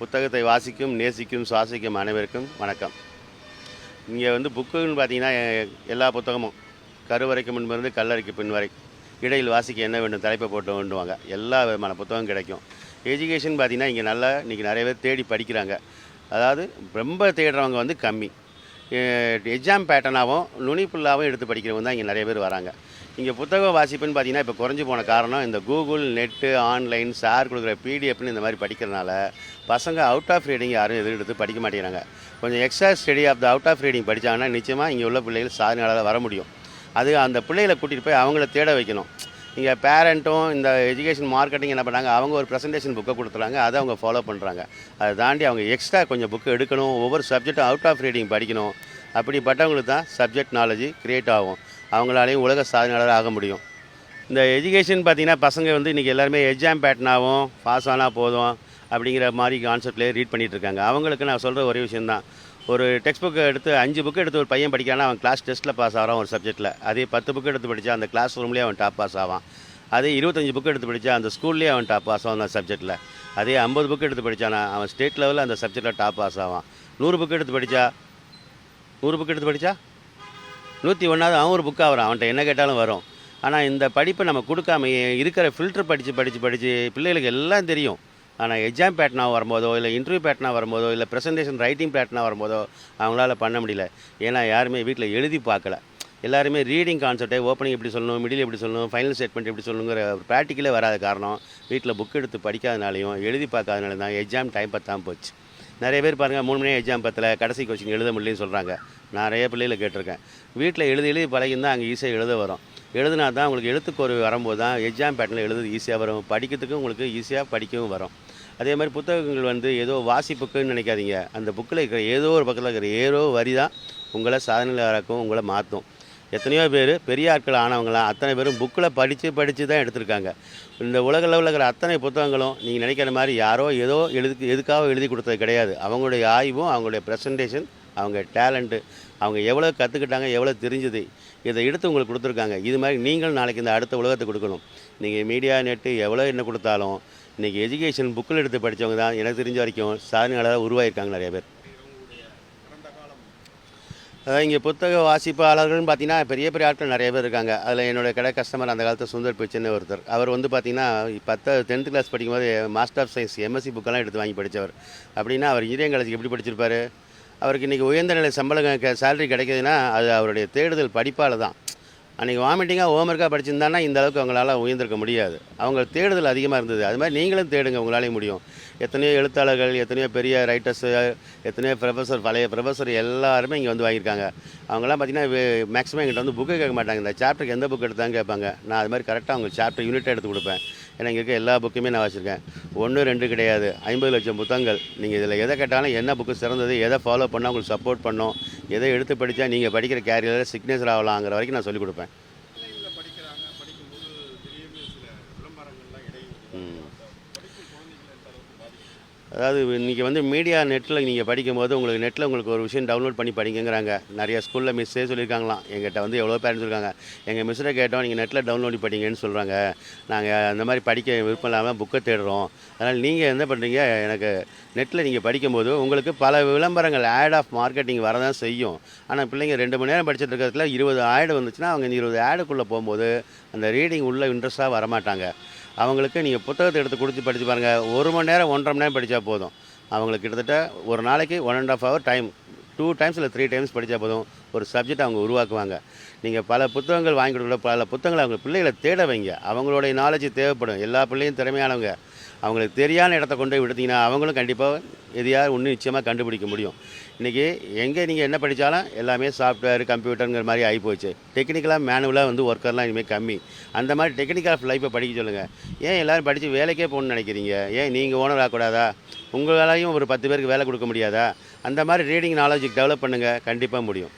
புத்தகத்தை வாசிக்கும், நேசிக்கும், சுவாசிக்கும் அனைவருக்கும் வணக்கம். இங்கே வந்து புக்குன்னு பார்த்தீங்கன்னா, எல்லா புத்தகமும் கருவறைக்கு முன்பிருந்து கல்லறைக்கு பின் வரை இடையில் வாசிக்க என்ன வேண்டும் தலைப்பை போட்டு வேண்டுவாங்க. எல்லா விதமான புத்தகம் கிடைக்கும். எஜுகேஷன் பார்த்தீங்கன்னா, இங்கே நல்லா இன்றைக்கி நிறைய பேர் தேடி படிக்கிறாங்க. அதாவது ரொம்ப தேடுறவங்க வந்து கம்மி. எக்ஸாம் பேட்டர்னாகவும் நுனிப்புல்லாகவும் எடுத்து படிக்கிறவங்க தான் இங்கே நிறைய பேர் வராங்க. இங்கே புத்தக வாசிப்புன்னு பார்த்தீங்கன்னா, இப்போ குறைஞ்சி போன காரணம் இந்த கூகுள், நெட்டு, ஆன்லைன், சார் கொடுக்குற பிடிஎஃப்னு இந்த மாதிரி படிக்கிறனால பசங்க அவுட் ஆஃப் ரீடிங் யாரும் எதுவும் எடுத்து படிக்க மாட்டேங்கிறாங்க. கொஞ்சம் extra study of the out of reading படித்தாங்கன்னா நிச்சயமாக இங்கே உள்ள பிள்ளைகள் சாதனையாளராக வர முடியும். அது அந்த பிள்ளைகளை கூட்டிகிட்டு போய் அவங்கள தேட வைக்கணும். இங்கே பேரண்ட்டும் இந்த எஜுகேஷன் மார்க்கெட்டிங் என்ன பண்ணாங்க, அவங்க ஒரு ப்ரெசன்டேஷன் புக்கை கொடுத்துறாங்க, அதை அவங்க ஃபாலோ பண்ணுறாங்க. அதை தாண்டி அவங்க எக்ஸ்ட்ரா கொஞ்சம் புக்கு எடுக்கணும், ஒவ்வொரு சப்ஜெக்டும் அவுட் ஆஃப் ரீடிங் படிக்கணும். அப்படிப்பட்டவங்களுக்கு தான் சப்ஜெக்ட் நாலேஜ் க்ரியேட் ஆகும், அவங்களாலேயும் உலக சாதனையாளர் ஆக முடியும். இந்த எஜுகேஷன் பார்த்திங்கன்னா, பசங்க வந்து இன்றைக்கி எல்லாருமே எக்ஸாம் பேட்டர்னாகவும் பாஸ் ஆனால் போதும் அப்படிங்கிற மாதிரி கான்செப்ட்லேயே ரீட் பண்ணிகிட்ருக்காங்க. அவங்களுக்கு நான் சொல்கிற ஒரே விஷயந்தான், ஒரு டெக்ஸ்ட் புக்கை எடுத்து 5 புக்கு எடுத்து ஒரு பையன் படிக்கிறான்னா அவன் கிளாஸ் டெஸ்ட்டில் பாஸ் ஆகிறான் ஒரு சப்ஜெக்ட்டில். அதே 10 புக்கு எடுத்து படித்தா அந்த கிளாஸ் ரூம்லேயே அவன் டாப் பாஸ் ஆவான். அதே 25 புக்கு எடுத்து படித்தா அந்த ஸ்கூல்லேயே அவன் டாப் பாஸ் ஆகும் அந்த சப்ஜெக்ட்டில். அதே 50 புக்கு எடுத்து படித்தானா அவன் ஸ்டேட் லெவலில் அந்த சப்ஜெக்ட்டில் டாப் பாஸ் ஆவான். 100 புக்கு எடுத்து படித்தா 101வது அவன் ஒரு புக்காக வரும், அவன்கிட்ட என்ன கேட்டாலும் வரும். ஆனால் இந்த படிப்பை நம்ம கொடுக்காம இருக்கிற ஃபில்டர் படித்து பிள்ளைகளுக்கு எல்லாம் தெரியும். ஆனால் எக்ஸாம் பேட்டர்னாக வரும்போதோ, இல்லை இன்டர்வியூ பேட்டர்னாக வரும்போதோ, இல்லை ப்ரெசன்டேஷன் ரைட்டிங் பேட்டர்னாக வரும்போதோ அவங்களால பண்ண முடியல. ஏன்னா யாருமே வீட்டில் எழுதி பார்க்கல. எல்லாருமே ரீடிங் கான்செப்டை ஓப்பனிங் எப்படி சொல்லணும், மிடில் எப்படி சொல்லணும், ஃபைனல் ஸ்டேட்மெண்ட் எப்படி சொல்லணுங்கிற ப்ராக்டிக்கலே வராத காரணம் வீட்டில் புக் எடுத்து படிக்காதனாலையும் எழுதி பார்க்காதனால தான் எக்ஸாம் டைம் பத்தாமல் போச்சு. நிறைய பேர் பாருங்கள் 3 மணி எக்ஸாம் பத்தில் கடைசி கொஸ்டின் எழுத முடியலன்னு சொல்கிறாங்க. நிறைய பிள்ளைகளை கேட்டிருக்கேன். வீட்டில் எழுதி பழகிருந்தால் அங்கே ஈஸியாக எழுத வரும். எழுதுனா தான் உங்களுக்கு எழுத்துக்கோர்வை வரும்போது தான் எக்ஸாம் பேட்டர்னில் எழுதுறது ஈஸியாக வரும், படிக்கிறதுக்கும் உங்களுக்கு ஈஸியாக படிக்கவும் வரும். அதே மாதிரி புத்தகங்கள் வந்து ஏதோ வாசிப்புக்குன்னு நினைக்காதீங்க. அந்த புக்கில் இருக்கிற ஏதோ ஒரு பக்கத்தில் இருக்கிற ஏதோ வரி தான் உங்களை சாதனையாளராக்கும், உங்களை மாற்றும். எத்தனையோ பேர் பெரிய ஆட்கள் ஆனவங்களாம் அத்தனை பேரும் புக்கில் படித்து தான் எடுத்திருக்காங்க. இந்த உலக லெவலில் இருக்கிற அத்தனை புத்தகங்களும் நீங்கள் நினைக்கிற மாதிரி யாரோ ஏதோ எதுக்காக எழுதி கொடுத்தது கிடையாது. அவங்களுடைய ஆய்வும், அவங்களுடைய ப்ரெசன்டேஷன், அவங்க டேலண்ட்டு, அவங்க எவ்வளோ கற்றுக்கிட்டாங்க, எவ்வளோ தெரிஞ்சுது, இதை எடுத்து உங்களுக்கு கொடுத்துருக்காங்க. இது மாதிரி நீங்களும் நாளைக்கு இந்த அடுத்த உலகத்தை கொடுக்கணும். நீங்கள் மீடியா, நெட்டு எவ்வளோ என்ன கொடுத்தாலும் இன்றைக்கி எஜுகேஷன் புக்கில் எடுத்து படித்தவங்க தான் எனக்கு தெரிஞ்ச வரைக்கும் சாதனையாளராக உருவாகியிருக்காங்க நிறைய பேர். அதாவது இங்கே புத்தக வாசிப்பாளர்கள்னு பார்த்தீங்கன்னா பெரிய ஆட்கள் நிறைய பேர் இருக்காங்க. அதில் என்னோடய கடை கஸ்டமர் அந்த காலத்தில் சுந்தர் பிச்சைன்னு ஒருத்தர். அவர் வந்து பார்த்திங்கன்னா 10th கிளாஸ் படிக்கும்போது மாஸ்டர் ஆஃப் சயின்ஸ் எம்எஸ்சி புக்கெல்லாம் எடுத்து வாங்கி படித்தவர். அப்படின்னா அவர் இன்ஜினியரிங் காலேஜுக்கு எப்படி படிச்சிருப்பார்? அவருக்கு இன்றைக்கி உயர்ந்த நிலை சேலரி கிடைக்கிதுன்னா அது அவருடைய தேடுதல் படிப்பால் தான். அன்றைக்கி வாமிட்டிங்காக ஹோம்ஒர்க்காக படிச்சிருந்தாங்கன்னா இந்த அளவுக்கு அவங்களால உயர்ந்திருக்க முடியாது. அவங்க தேடுதல் அதிகமாக இருந்தது. அது மாதிரி நீங்களும் தேடுங்க, உங்களாலேயும் முடியும். எத்தனையோ எழுத்தாளர்கள், எத்தனையோ பெரிய ரைட்டர்ஸு, எத்தனையோ பழைய ப்ரொஃபஸர் எல்லாருமே இங்கே வந்து வாங்கியிருக்காங்க. அவங்களாம் பார்த்திங்கன்னா மேக்ஸிமம் எங்கிட்ட வந்து புக்கு கேட்க மாட்டாங்க. இந்த சாப்டருக்கு எந்த புக் எடுத்தாங்க கேட்பாங்க. நான் அது மாதிரி கரெக்டாக அவங்க சாப்டர் யூனிட்டாக எடுத்து கொடுப்பேன். ஏன்னா இங்கே இருக்க எல்லா புக்குமே நான் வச்சுருக்கேன். 1 2 கிடையாது, 50 லட்சம் புத்தகங்கள். நீங்கள் இதில் எதை கேட்டாலும் என்ன புக்கு சிறந்தது, எதை ஃபாலோ பண்ணால் உங்களுக்கு சப்போர்ட் பண்ணோம், எதை எடுத்து படித்தா நீங்கள் படிக்கிற கேரியரில் சிக்னேச்சர் ஆகலாங்கிற வரைக்கும் நான் சொல்லிக் கொடுப்பேன். அதாவது இன்றைக்கி வந்து மீடியா நெட்டில் நீங்கள் படிக்கும்போது உங்களுக்கு ஒரு விஷயம் டவுன்லோட் பண்ணி படிங்கிறாங்க. நிறைய ஸ்கூலில் மிஸ்ஸே சொல்லியிருக்காங்களாம். எங்கிட்ட வந்து எவ்வளோ பேரண்ட்ஸ் இருக்காங்க, எங்கள் மிஸ்ஸை கேட்டோம் நீங்கள் நெட்டில் டவுன்லோட் படிங்கன்னு சொல்கிறாங்க. நாங்கள் அந்த மாதிரி படிக்க விருப்பம் இல்லாமல் புக்கை தேடுறோம். அதனால் நீங்கள் என்ன பண்ணுறீங்க, எனக்கு நெட்டில் நீங்கள் படிக்கும்போது உங்களுக்கு பல விளம்பரங்கள் ஆட் ஆஃப் மார்க்கெட்டிங் வரதான் செய்யும். ஆனால் பிள்ளைங்க 2 மணி நேரம் படிச்சுட்டு இருக்கிறதுல 20 ஆடு வந்துச்சுன்னா அவங்க 20 ஆடுக்குள்ளே போகும்போது அந்த ரீடிங் உள்ள இன்ட்ரெஸ்ட்டாக வரமாட்டாங்க. அவங்களுக்கு நீங்கள் புத்தகத்தை எடுத்து கொடுத்து படித்து பாருங்கள். 1 மணி நேரம் 1.5 மணி நேரம் படித்தா போதும். அவங்களுக்கு கிட்டத்தட்ட ஒரு நாளைக்கு 1.5 hour டைம் 2 times இல்லை 3 times படித்தா போதும். ஒரு சப்ஜெக்ட் அவங்க உருவாக்குவாங்க. நீங்கள் பல புத்தகங்கள் வாங்கி கொடுக்கல, பல புத்தகங்களை அவங்க பிள்ளைகளை தேட வைங்க. அவங்களுடைய நாலேஜ் தேவைப்படும். எல்லா பிள்ளையும் திறமையானவங்க. அவங்களுக்கு தெரியாத இடத்த கொண்டு போய் விடுத்திங்கன்னா அவங்களும் கண்டிப்பாக எதையாவது ஒன்று நிச்சயமாக கண்டுபிடிக்க முடியும். இன்றைக்கி எங்கே நீங்கள் என்ன படித்தாலும் எல்லாமே சாஃப்ட்வேர், கம்ப்யூட்டருங்கிற மாதிரி ஆகிப்போச்சு. டெக்னிக்கலாக மேனுவலாக வந்து ஒர்க்கர்லாம் இனிமேல் கம்மி. அந்த மாதிரி டெக்னிக்கல் ஆஃப் லைஃப்பை படிக்க சொல்லுங்கள். ஏன் எல்லோரும் படித்து வேலைக்கே போகணுன்னு நினைக்கிறீங்க? ஏன் நீங்கள் ஓனர் ஆகக்கூடாதா? உங்களாலையும் ஒரு 10 பேருக்கு வேலை கொடுக்க முடியாதா? அந்த மாதிரி ரீடிங் நாலேஜுக்கு டெவலப் பண்ணுங்கள், கண்டிப்பாக முடியும்.